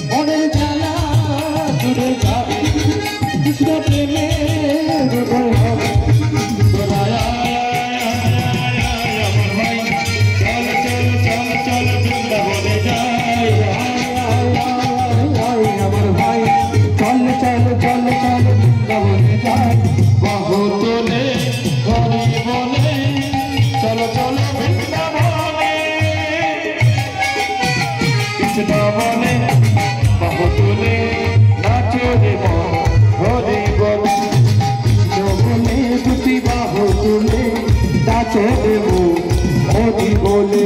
মনের জ্বালা দূরে যাবে কৃষ্ণ প্রেমে হৃদয় হবে তোরা আমার ভাই চল চল চল চল বৃন্দাবনে যাই আমার ভাই চল চল চল চল বৃন্দাবনে যাই বাহু তোলে হরি বলে চল চল বৃন্দাবনে কৃষ্ণ বলে বাহু তোলে নাচো রে হরি বলে কৃষ্ণ বলে দুটি বাহু তোলে নাচো রে হরি বলে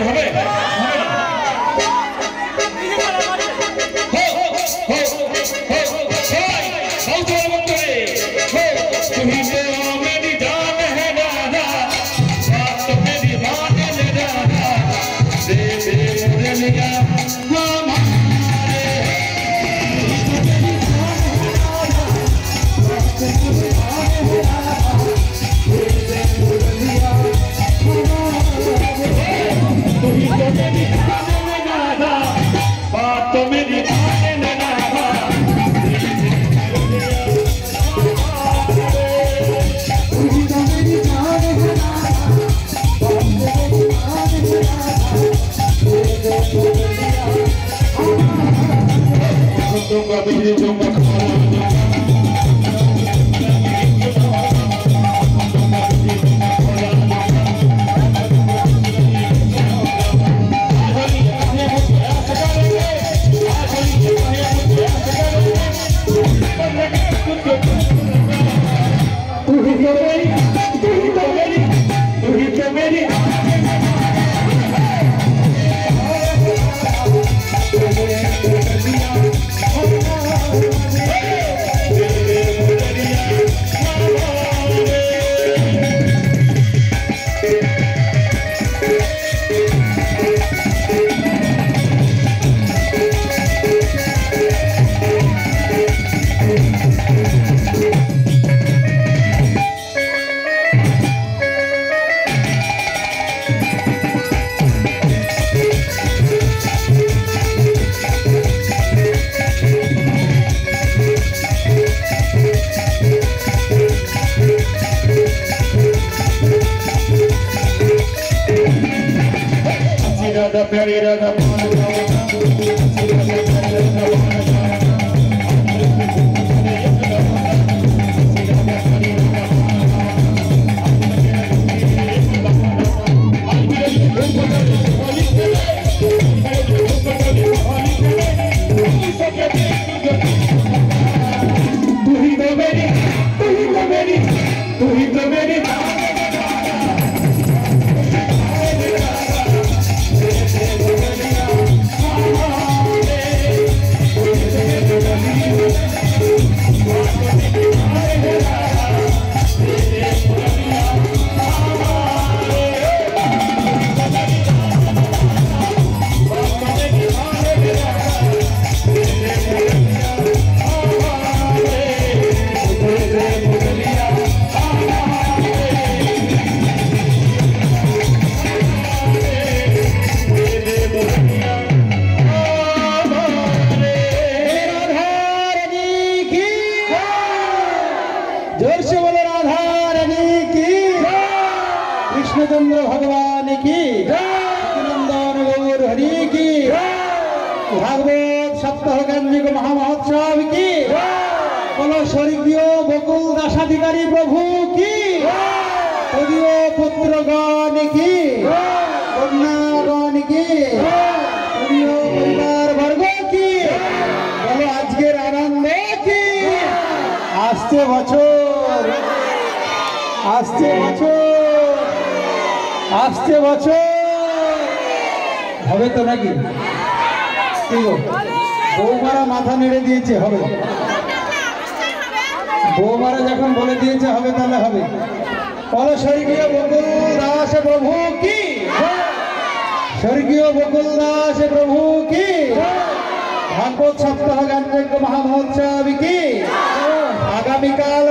হবে না कृष्णचंद्र भगवान की नंदन गौर हरि की भागवत सप्ताह गंजिक महामहोत्सव की बोलो स्वर्गीय बकुल दासाधिकारी प्रभु की तदीय पुत्रगण की कन्यागण की तदीय परिवार वर्ग की बोलो आजकेर आनंद की आस्ते बछर আসছে বছর হবে তো নাকি কি গো বৌমারা মাথা নেড়ে দিয়েছে হবে বৌমারা যখন বলে দিয়েছে হবে তাহলে হবে বলো স্বর্গীয় বকুল দাস প্রভু কি স্বর্গীয় বকুল দাস প্রভু কি ভাগবত সপ্তাহ গানযজ্ঞ মহামহোৎসব কি আগামীকাল